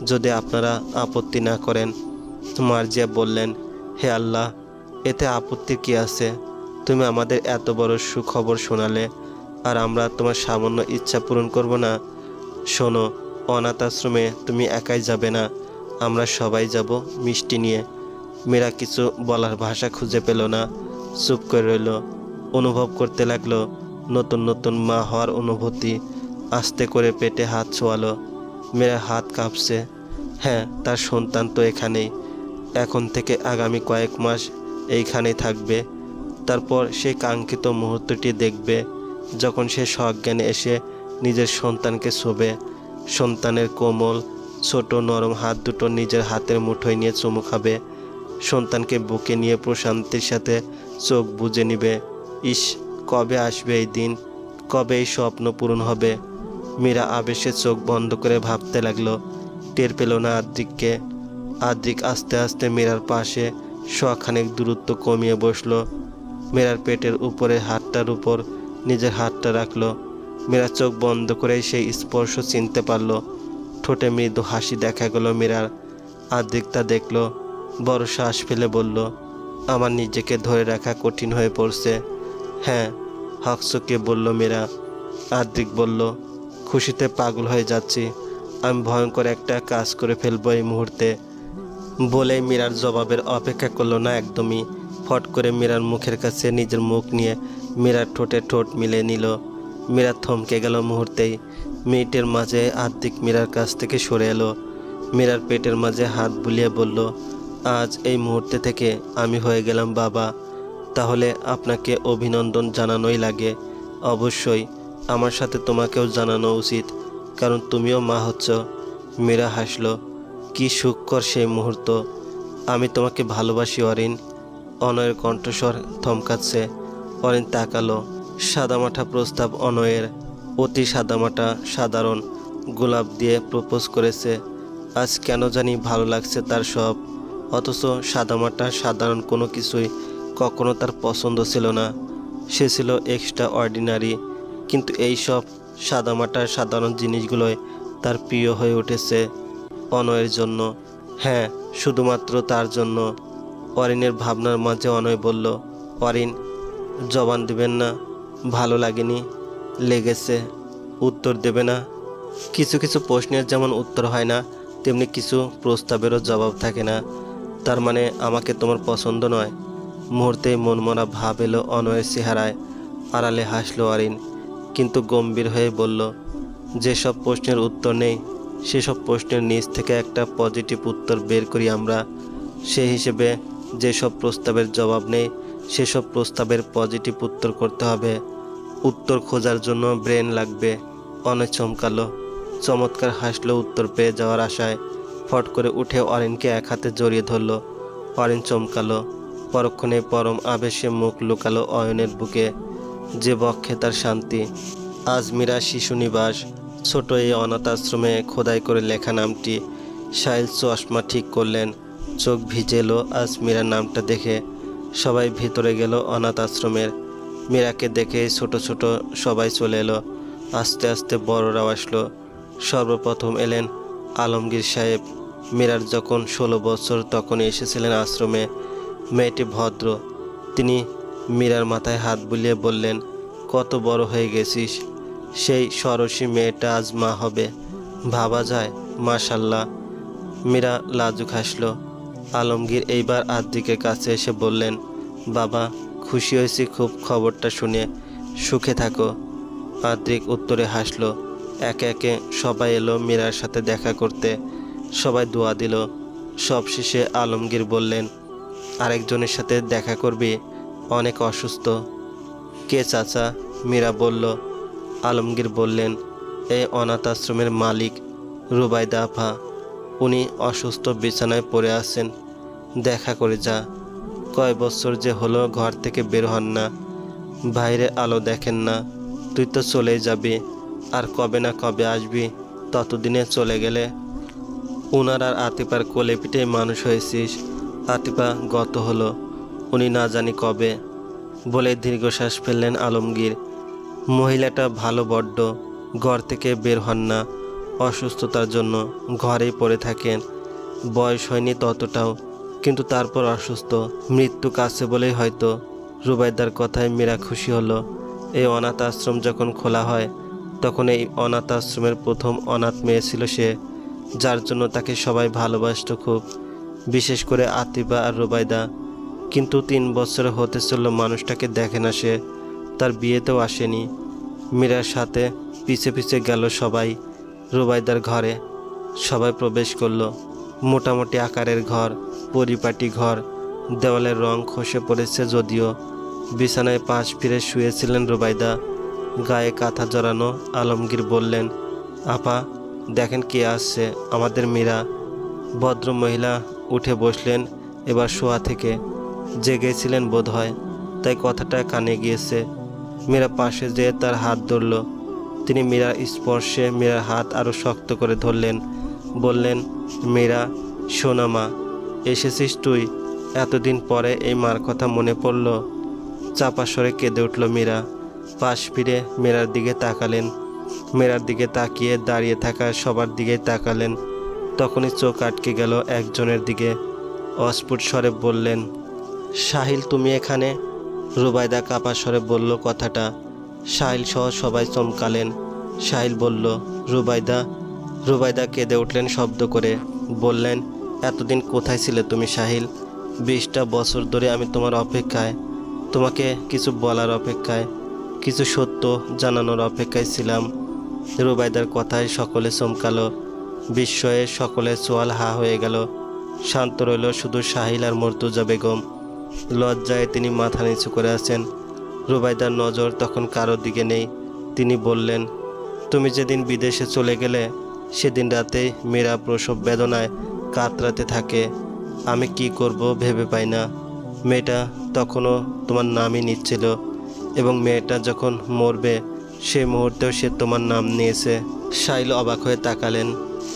যদি আপনারা আপত্তি না করেন। মার্জিয়া বললেন, হে আল্লাহ, এতে আপত্তির কি আছে? তুমি আমাদের এত বড় সুখবর শোনালে, আর আমরা তোমার সামান্য ইচ্ছা পূরণ করব না? শোনো, অনাথ আশ্রমে তুমি একাই যাবে না, আমরা সবাই যাব মিষ্টি নিয়ে। মীরা কিছু বলার ভাষা খুঁজে পেল না, চুপ করে রইল। অনুভব করতে লাগলো নতুন নতুন মা হওয়ার অনুভূতি। আস্তে করে পেটে হাত ছোঁয়ালো। মীরার হাত কাঁপছে। হ্যাঁ, তার সন্তান তো এখানেই। এখন থেকে আগামী কয়েক মাস এইখানেই থাকবে। তারপর সেই কাঙ্ক্ষিত মুহূর্তটি দেখবে, যখন সে সজ্ঞানে এসে নিজের সন্তানকে ছোঁবে। সন্তানের কোমল ছোট নরম হাত দুটো নিজের হাতের মুঠোয় নিয়ে চুমু খাবে। সন্তানকে বুকে নিয়ে প্রশান্তির সাথে চোখ বুজে নিবে। ইস, কবে আসবে এই দিন, কবে এই স্বপ্ন পূরণ হবে? মীরা আবেশে চোখ বন্ধ করে ভাবতে লাগলো। টের পেল না আদ্রিককে। আদ্রিক আস্তে আস্তে মীরার পাশে শখানেক দূরত্ব কমিয়ে বসলো। মীরার পেটের উপরে হাতটার উপর নিজের হাতটা রাখলো। মীরা চোখ বন্ধ করে সেই স্পর্শ চিনতে পারল। ঠোঁটে মৃদু হাসি দেখা গেল মীরার। আদ্রিক তা দেখল, বড় শ্বাস ফেলে বলল, আমার নিজেকে ধরে রাখা কঠিন হয়ে পড়ছে। হ্যাঁ, হকচকিয়ে বলল মীরা। আদ্রিক বলল, খুশিতে পাগল হয়ে যাচ্ছি। আমি ভয়ঙ্কর একটা কাজ করে ফেলবো এই মুহূর্তে। বলেই মীরার জবাবের অপেক্ষা করলো না একদমই। ফট করে মীরার মুখের কাছে নিজের মুখ নিয়ে মীরার ঠোঁটে ঠোঁট মিলে নিল। মীরা থমকে গেল মুহূর্তেই। মিনিটের মাঝে আদ্রিক মীরার কাছ থেকে সরে এলো। মীরার পেটের মাঝে হাত বুলিয়ে বলল, আজ এই মুহূর্তে থেকে আমি হয়ে গেলাম বাবা। তাহলে আপনাকে অভিনন্দন জানানোই লাগে। অবশ্যই আমার সাথে তোমাকেও জানানো উচিত, কারণ তুমিও মা হচ্ছ। মীরা হাসল। কি সুখকর সেই মুহূর্ত। আমি তোমাকে ভালোবাসি অরিন। অনয়ের কণ্ঠস্বর থমকাচ্ছে। অরিন তাকালো। সাদামাটা প্রস্তাব অনয়ের। অতি সাদামাটা, সাধারণ। গোলাপ দিয়ে প্রপোজ করেছে। আজ কেন জানি ভালো লাগছে তার সব। অথচ সাদামাটা সাধারণ কোনো কিছুই কখনো তার পছন্দ ছিল না। সে ছিল এক্সট্রা অর্ডিনারি। কিন্তু এই সব সাদামাটা সাধারণ জিনিসগুলোই তার প্রিয় হয়ে উঠেছে অনয়ের জন্য। হ্যাঁ, শুধুমাত্র তার জন্য। অরিনের ভাবনার মাঝে অনয় বলল, অরিন, জবান দেবেন না? ভালো লাগেনি? লেগেছে? উত্তর দেবে না? কিছু কিছু প্রশ্নের যেমন উত্তর হয় না, তেমনি কিছু প্রস্তাবেরও জবাব থাকে না। তার মানে আমাকে তোমার পছন্দ নয়? মুহূর্তেই মনমরা ভাব এলো অনয়ের চেহারায়। আড়ালে হাসলো অরিন, কিন্তু গম্ভীর হয়ে বলল, যেসব প্রশ্নের উত্তর নেই সেসব প্রশ্নের নিচ থেকে একটা পজিটিভ উত্তর বের করি আমরা। সেই হিসেবে যেসব প্রস্তাবের জবাব নেই সেসব প্রস্তাবের পজিটিভ উত্তর করতে হবে। উত্তর খোঁজার জন্য ব্রেন লাগবে। অনেক চমকালো। চমৎকার হাসলো উত্তর পেয়ে যাওয়ার আশায়। ফট করে উঠে অরিনকে এক হাতে জড়িয়ে ধরল। অরিন চমকালো। পরক্ষণে পরম আবেশে মুখ লুকালো অয়নের বুকে, যে বক্ষে তার শান্তি। আজ মীরা শিশু নিবাস। ছোট এই অনাথ আশ্রমে খোদাই করে লেখা নামটি। সাইল চশমা ঠিক করলেন। চোখ ভিজে এলো আজ মীরার নামটা দেখে। সবাই ভিতরে গেল অনাথ আশ্রমের। মীরাকে দেখে ছোট ছোট সবাই চলে এলো। আস্তে আস্তে বড়রাও আসলো। সর্বপ্রথম এলেন আলমগীর সাহেব। মীরার যখন 16 বছর তখন এসেছিলেন আশ্রমে। মেয়েটি ভদ্র। তিনি মীরার মাথায় হাত বুলিয়ে বললেন, কত বড় হয়ে গেছিস। সেই সরসী মেয়েটা আজ মা হবে, ভাবা যায়? মাশাল্লাহ। মীরা লাজুক হাসল। আলমগীর এইবার আদ্রিকের কাছে এসে বললেন, বাবা, খুশি হয়েছি খুব খবরটা শুনে। সুখে থাকো। আদ্রিক উত্তরে হাসল। একে একে সবাই এলো মীরার সাথে দেখা করতে। সবাই দোয়া দিল। সবশেষে আলমগীর বললেন, আরেকজনের সাথে দেখা করবি? অনেক অসুস্থ। কে চাচা? মীরা বলল। আলমগীর বললেন, এই অনাথ আশ্রমের মালিক রুবাইদা আফা। উনি অসুস্থ, বিছানায় পড়ে আছেন। দেখা করে যা। কয় বছর যে হলো ঘর থেকে বের হন না, বাইরে আলো দেখেন না। তুই তো চলেই যাবি, আর কবে না কবে আসবি। ততদিনে চলে গেলে উনার আর আতিপার কোলে পিঠে মানুষ হয়েছিস। আতিপা গত হলো, উনি না জানি কবে। বলে দীর্ঘশ্বাস ফেললেন আলমগীর। মহিলাটা ভালো বড্ড, ঘর থেকে বের হন না। অসুস্থতার জন্য ঘরেই পড়ে থাকেন। বয়স হয়নি ততটাও, কিন্তু তারপর অসুস্থ, মৃত্যু কাছে বলেই হয়তো। রুবাইদার কথায় মীরা খুশি হলো। এই অনাথ আশ্রম যখন খোলা হয় তখন এই অনাথ আশ্রমের প্রথম অনাথ মেয়ে ছিল সে, যার জন্য তাকে সবাই ভালোবাসত খুব, বিশেষ করে আতিবা আর রুবাইদা। কিন্তু 3 বছর হতে চলল মানুষটাকে দেখে না সে, তার বিয়েতেও আসেনি। মীরার সাথে পিছে পিছে গেল সবাই রুবাইদার ঘরে। সবাই প্রবেশ করলো। মোটামুটি আকারের ঘর, পরিপাটি ঘর, দেওয়ালের রং খসে পড়েছে যদিও। বিছানায় পাশ ফিরে শুয়েছিলেন রুবাইদা, গায়ে কাঁথা জড়ানো। আলমগীর বললেন, আপা দেখেন কে আসছে, আমাদের মীরা। ভদ্র মহিলা উঠে বসলেন এবার শোয়া থেকে। জেগেছিলেন বোধ হয়, তাই কথাটা কানে গিয়েছে। মীরা পাশে যেয়ে তার হাত ধরল। তিনি মীরার স্পর্শে মীরার হাত আরও শক্ত করে ধরলেন। বললেন, মীরা শোনা মা, এসেছিস তুই? এতদিন পরে এই মার কথা মনে পড়ল। চাপা স্বরে কেঁদে উঠল মীরা। পাশ ফিরে মীরার দিকে তাকালেন। মীরার দিকে তাকিয়ে দাঁড়িয়ে থাকা সবার দিকেই তাকালেন। তখনই চোখ আটকে গেল একজনের দিকে। অস্ফুট স্বরে বললেন, সাহিল তুমি এখানে? রুবাইদা কাপা স্বরে বলল কথাটা। সাহিল সহ সবাই চমকালেন। সাহিল বলল, রুবাইদা। রুবাইদা কেঁদে উঠলেন শব্দ করে। বললেন, এতদিন কোথায় ছিলে তুমি সাহিল? 20টা বছর ধরে আমি তোমার অপেক্ষায়, তোমাকে কিছু বলার অপেক্ষায়, কিছু সত্য জানানোর অপেক্ষায় ছিলাম। রুবাইদার কথায় সকলে চমকালো। বিস্ময়ে সকলে চোয়াল হা হয়ে গেল। শান্ত রইল শুধু সাহিল আর মর্তুজা বেগম। লজ্জায় তিনি মাথা নিচু করে আছেন। রুবাইদার নজর তখন কারোর দিকে নেই। তিনি বললেন, তুমি যেদিন বিদেশে চলে গেলে সেদিন রাতেই মীরা প্রসব বেদনায় কাতরাতে থাকে। আমি কি করব ভেবে পাই না। মেয়েটা তখনও তোমার নামই নিচ্ছিল, এবং মেয়েটা যখন মরবে সেই মুহূর্তেও সে তোমার নাম নিয়েছে। সাহিল অবাক হয়ে তাকালেন।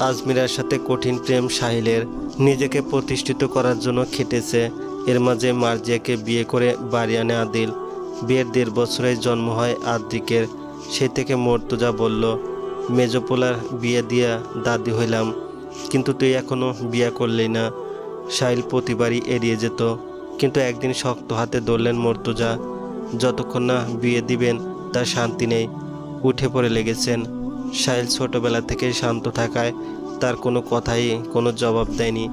আজমিরার সাথে কঠিন প্রেম সাহিলের, নিজেকে প্রতিষ্ঠিত করার জন্য খেটেছে। এর মাঝে মার্জিয়াকে বিয়ে করে বাড়ি আনে আদিল। বিয়ের 1.5 বছরেই জন্ম হয় আদ্রিকের। সেই থেকে মর্তুজা বলল, মেজোপোলার বিয়ে দিয়া দাদি হইলাম, কিন্তু তুই এখনো বিয়ে করলি না। সাহিল প্রতিবারই এড়িয়ে যেত, কিন্তু একদিন শক্ত হাতে ধরলেন মর্তুজা। যতক্ষণ না বিয়ে দিবেন তার শান্তি নেই। উঠে পড়ে লেগেছেন। সাহিল ছোটবেলা থেকে শান্ত থাকায় তার কোনো কথাই কোনো জবাব দেয়নি।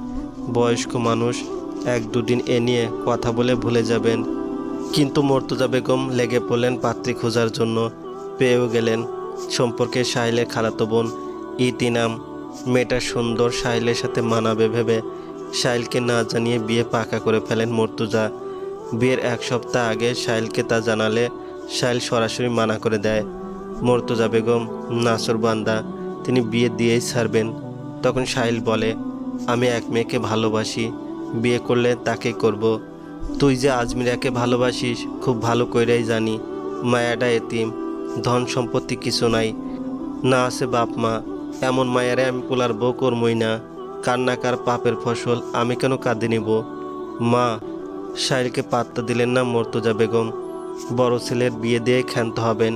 বয়স্ক মানুষ, 1-2 দিন এ নিয়ে কথা বলে ভুলে যাবেন। কিন্তু মর্তুজা বেগম লেগে পড়লেন পাত্রী খোঁজার জন্য। পেয়েও গেলেন। সম্পর্কে সাহিলের খালাতো বোন ইতিনাম। মেয়েটা সুন্দর, সাহিলের সাথে মানাবে ভেবে সাহিলকে না জানিয়ে বিয়ে পাকা করে ফেলেন মর্তুজা। বিয়ের 1 সপ্তাহ আগে সাহিলকে তা জানালে সাহিল সরাসরি মানা করে দেয়। মর্তুজা বেগম নাসর বান্দা, তিনি বিয়ে দিয়েই ছাড়বেন। তখন সাহিল বলে, আমি এক মেয়েকে ভালোবাসি, বিয়ে করলে তাকেই করব। তুই যে আজমিরাকে ভালোবাসিস খুব ভালো কইরাই জানি। মায়াটা এতিম, ধন সম্পত্তি কিছু নাই, না আছে বাপ মা। এমন মায়ারে আমি পোলার বউ করমই না। কান্নাকার পাপের ফসল, আমি কেন কাঁদে নিব? মা। সাহিলকে পাত্তা দিলেন না মর্তুজা বেগম। বড় ছেলের বিয়ে দিয়ে ক্ষান্ত হবেন।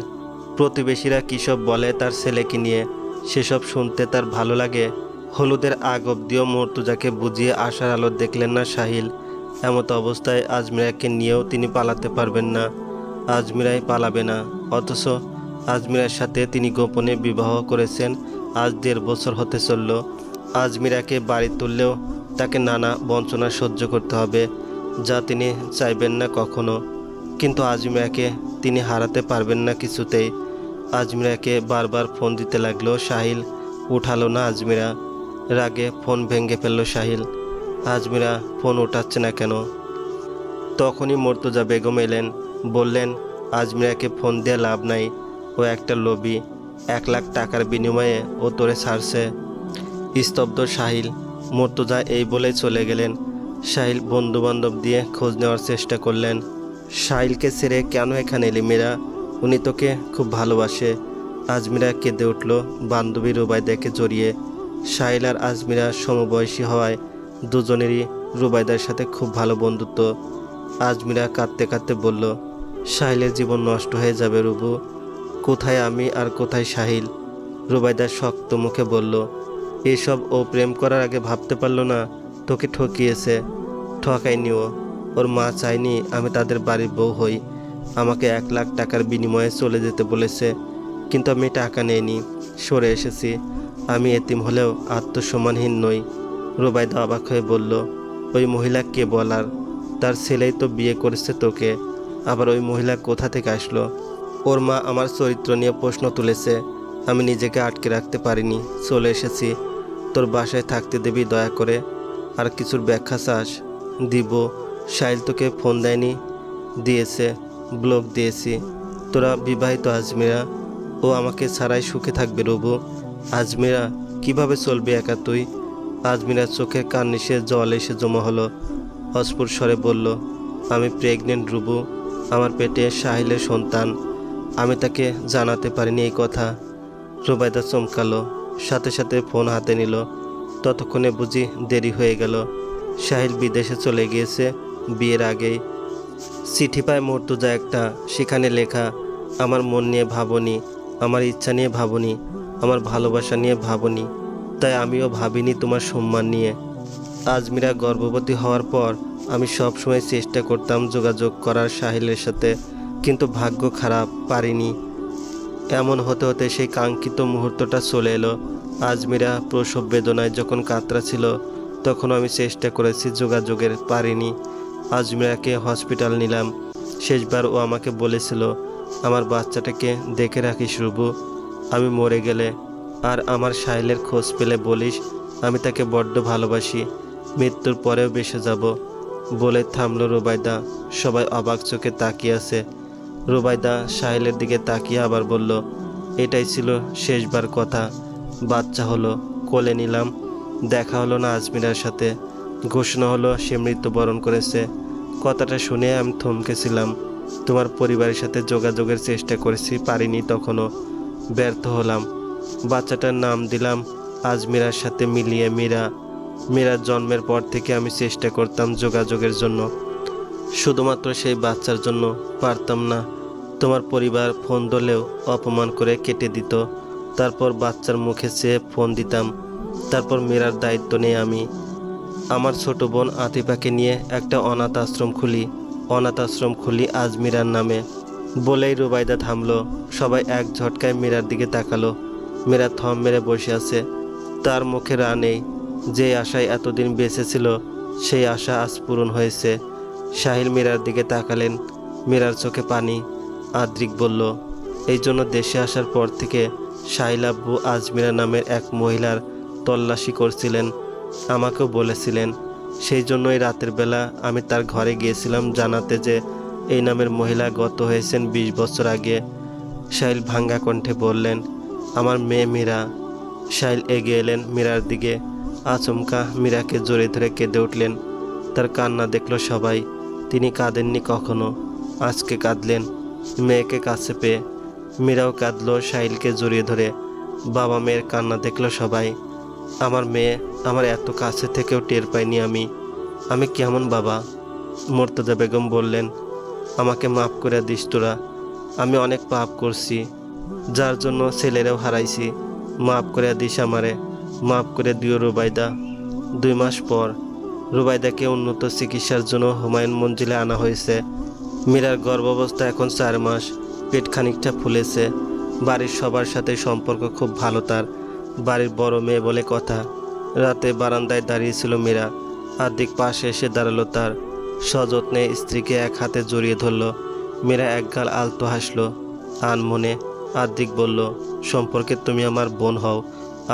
প্রতিবেশীরা কী সব বলে তার ছেলেকে নিয়ে, সেসব শুনতে তার ভালো লাগে। হলুদের আগ অব্দিও মর্তুজাকে বুঝিয়ে আশার আলো দেখলেন না সাহিল। এমত অবস্থায় আজমিরাকে নিয়েও তিনি পালাতে পারবেন না। আজমিরাই পালাবে না, অথচ আজমিরার সাথে তিনি গোপনে বিবাহ করেছেন। আজ 1.5 বছর হতে চলল। আজমিরাকে বাড়ি তুললেও তাকে নানা বঞ্চনা সহ্য করতে হবে, যা তিনি চাইবেন না কখনো। কিন্তু আজমিরাকে তিনি হারাতে পারবেন না কিছুতেই। আজমিরাকে বারবার ফোন দিতে লাগলো সাহিল, উঠালো না আজমিরা। রাগে ফোন ভেঙে ফেলল সাহিল। আজমিরা ফোন উঠাচ্ছে না কেন? তখনই মর্তুজা বেগম এলেন। বললেন, আজমিরাকে ফোন দিয়ে লাভ নাই, ও একটা লোভী। 1 লাখ টাকার বিনিময়ে ও তোরে ছাড়ছে। স্তব্ধ সাহিল। মর্তুজা এই বলেই চলে গেলেন। সাহিল বন্ধুবান্ধব দিয়ে খোঁজ নেওয়ার চেষ্টা করলেন। সাহিলকে ছেড়ে কেন এখানে এলি মীরা? উনি তোকে খুব ভালোবাসে। আজমিরা কেঁদে উঠল বান্ধবী রুবাইদাকে জড়িয়ে। সাহিল আর আজমিরা সমবয়সী হওয়ায় দুজনেরই রুবাইদার সাথে খুব ভালো বন্ধুত্ব। আজমিরা কাঁদতে কাঁদতে বলল, সাহিলের জীবন নষ্ট হয়ে যাবে রুবু। কোথায় আমি আর কোথায় সাহিল? রুবাইদা শক্ত মুখে বলল, এসব ও প্রেম করার আগে ভাবতে পারলো না তোকে ঠকিয়েছে? ঠকায়নি ও, ওর মা চায়নি আমি তাদের বাড়ির বউ হই। আমাকে 1 লাখ টাকার বিনিময়ে চলে যেতে বলেছে, কিন্তু আমি টাকা নেইনি, সরে এসেছি। আমি এতিম হলেও আত্মসম্মানহীন নই। রুবাইদা অবাক হয়ে বলল, ওই মহিলা কে বলার? তার ছেলেই তো বিয়ে করেছে তোকে, আবার ওই মহিলা কোথা থেকে আসলো? ওর মা আমার চরিত্র নিয়ে প্রশ্ন তুলেছে, আমি নিজেকে আটকে রাখতে পারিনি, চলে এসেছি। তোর বাসায় থাকতে দিবি দয়া করে? আর কিছুর ব্যাখ্যা চাস? দিব। সাহিল তোকে ফোন দেয়নি? দিয়েছে, ব্লক দিয়েছি। তোরা বিবাহিত আজমিরা, ও আমাকে ছাড়াই সুখে থাকবে রুবু। আজমিরা, কিভাবে চলবি একা তুই? আজমিরার চোখে কান্নিসে জল এসে জমা হলো। অস্ফুট স্বরে বলল, আমি প্রেগনেন্ট রুবু, আমার পেটে সাহিলের সন্তান। আমি তাকে জানাতে পারিনি এই কথা। রুবাইদা চমকালো, সাথে সাথে ফোন হাতে নিল। ততক্ষণে বুঝি দেরি হয়ে গেল। সাহিল বিদেশে চলে গিয়েছে বিয়ের আগেই। চিঠি পায় মর্তুজা একটা, সেখানে লেখা, আমার মন নিয়ে ভাবনি, আমার ইচ্ছা নিয়ে ভাবনি, আমার ভালোবাসা নিয়ে ভাবনি, তাই আমিও ভাবিনি তোমার সম্মান নিয়ে। আজমিরা গর্ভবতী হওয়ার পর আমি সবসময় চেষ্টা করতাম যোগাযোগ করার সাহিলের সাথে, কিন্তু ভাগ্য খারাপ, পারিনি। এমন হতে হতে সেই কাঙ্ক্ষিত মুহূর্তটা চলে এলো। আজমিরা প্রসব বেদনায় যখন কাতরাচ্ছিল, তখন আমি চেষ্টা করেছি যোগাযোগের, পারিনি। আজমিরাকে হসপিটাল নিলাম। শেষবার ও আমাকে বলেছিল, আমার বাচ্চাটাকে দেখে রাখিস রুবু, আমি মরে গেলে আর আমার সাহিলের খোঁজ পেলে বলিস আমি তাকে বড্ড ভালোবাসি, মৃত্যুর পরেও বেঁচে যাব। বলে থামলো রুবাইদা। সবাই অবাক চোখে তাকিয়ে আছে। রুবাইদা সাহিলের দিকে তাকিয়ে আবার বলল, এটাই ছিল শেষবার কথা। বাচ্চা হলো, কোলে নিলাম, দেখা হলো না আজমিরার সাথে। ঘোষণা হলো সে মৃত্যুবরণ করেছে। কথাটা শুনে আমি থমকেছিলাম। তোমার পরিবারের সাথে যোগাযোগের চেষ্টা করেছি, পারিনি, তখনও ব্যর্থ হলাম। বাচ্চাটার নাম দিলাম আজমিরার সাথে মিলিয়ে মীরা। মীরার জন্মের পর থেকে আমি চেষ্টা করতাম যোগাযোগের জন্য, শুধুমাত্র সেই বাচ্চার জন্য। পারতাম না। তোমার পরিবার ফোন ধরলেও অপমান করে কেটে দিত। তারপর বাচ্চার মুখে চেয়ে ফোন দিতাম। তারপর মীরার দায়িত্ব নেই আমি। আমার ছোট বোন আতিফাকে নিয়ে একটা অনাথ আশ্রম খুলি আজমিরার নামে। বলেই রুবাইদা থামলো। সবাই এক ঝটকায় মীরার দিকে তাকালো। মীরা থম মেরে বসে আছে, তার মুখে রা নেই। যে আশায় এতদিন বেঁচে ছিল, সেই আশা আজ পূরণ হয়েছে। সাহিল মীরার দিকে তাকালেন, মীরার চোখে পানি। আদ্রিক বলল, এই জন্য দেশে আসার পর থেকে সাহিল আব্বু আজমিরা নামের এক মহিলার তল্লাশি করছিলেন, আমাকেও বলেছিলেন। সেই জন্যই রাতের বেলা আমি তার ঘরে গিয়েছিলাম জানাতে যে এই নামের মহিলা গত হয়েছেন 20 বছর আগে। সাহিল ভাঙ্গা কণ্ঠে বললেন, আমার মেয়ে মীরা। সাহিল এগিয়ে এলেন মীরার দিকে। আচমকা মীরাকে জড়িয়ে ধরে কেঁদে উঠলেন। তার কান্না দেখল সবাই। তিনি কাঁদেননি কখনো, আজকে কাঁদলেন মেয়েকে কাছে পেয়ে। মীরাও কাঁদল সাহিলকে জড়িয়ে ধরে। বাবা মেয়ের কান্না দেখল সবাই। আমার মেয়ে আমার এত কাছে থেকেও টের পাইনি আমি কেমন বাবা? মুর্তজা বেগম বললেন, আমাকে মাফ করে দিস তোরা, আমি অনেক পাপ করছি, যার জন্য ছেলেরাও হারাইছি। মাফ করে দিস আমারে, মাফ করে দিও রুবাইদা। 2 মাস পর রুবাইদাকে উন্নত চিকিৎসার জন্য হুমায়ুন মঞ্জিলে আনা হয়েছে। মীরার গর্ভাবস্থা এখন 4 মাস, পেট খানিকটা ফুলেছে। বাড়ির সবার সাথে সম্পর্ক খুব ভালো তার, বাড়ির বড় মেয়ে বলে কথা। রাতে বারান্দায় দাঁড়িয়েছিল মীরা, আদ্রিক পাশে এসে দাঁড়ালো তার। সযত্নে স্ত্রীকে এক হাতে জড়িয়ে ধরল। মীরা একগাল আলতো হাসলো আনমনে। আদ্রিক বলল, সম্পর্কে তুমি আমার বোন হও,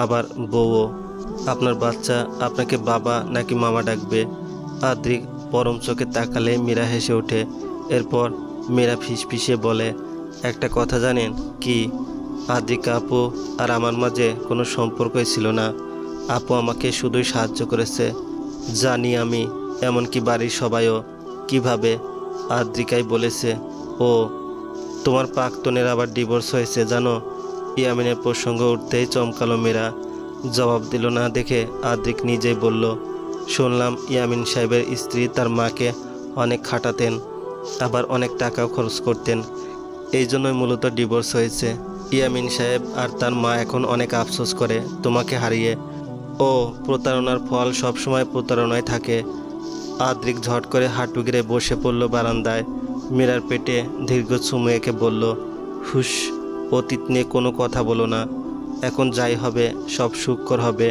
আবার বউও। আপনার বাচ্চা আপনাকে বাবা নাকি মামা ডাকবে? আদ্রিক পরম চোখে তাকালে মীরা হেসে ওঠে। এরপর মীরা ফিসফিসে বলে, একটা কথা জানেন কি? আদ্রিক আপু আর আমার মাঝে কোনো সম্পর্কই ছিল না। আপু আমাকে শুধুই সাহায্য করেছে, জানি আমি, এমনকি বাড়ির সবাইও। কিভাবে? আদ্রিকাই বলেছে। ও, তোমার প্রাক্তনের আবার ডিভোর্স হয়েছে জানো? ইয়ামিনের প্রসঙ্গ উঠতেই চমকালো মীরা। জবাব দিল না দেখে আদ্রিক নিজেই বলল, শুনলাম ইয়ামিন সাহেবের স্ত্রী তার মাকে অনেক খাটাতেন, আবার অনেক টাকাও খরচ করতেন, এই জন্যই মূলত ডিভোর্স হয়েছে। ইয়ামিন সাহেব আর তার মা এখন অনেক আফসোস করে তোমাকে হারিয়ে। ও প্রতারণার ফল সবসময় প্রতারণায় থাকে। আদ্রিক ঝট করে হাঁটু গেড়ে বসে পড়ল বারান্দায়। মীরার পেটে দীর্ঘ চুমু এঁকে বলল, হুশ, অতীত নিয়ে কোনো কথা বলো না। এখন যাই হবে সব সুখকর হবে।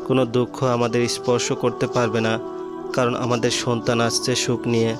কোনো দুঃখ আমাদের স্পর্শ করতে পারবে না, কারণ আমাদের সন্তান আসছে সুখ নিয়ে।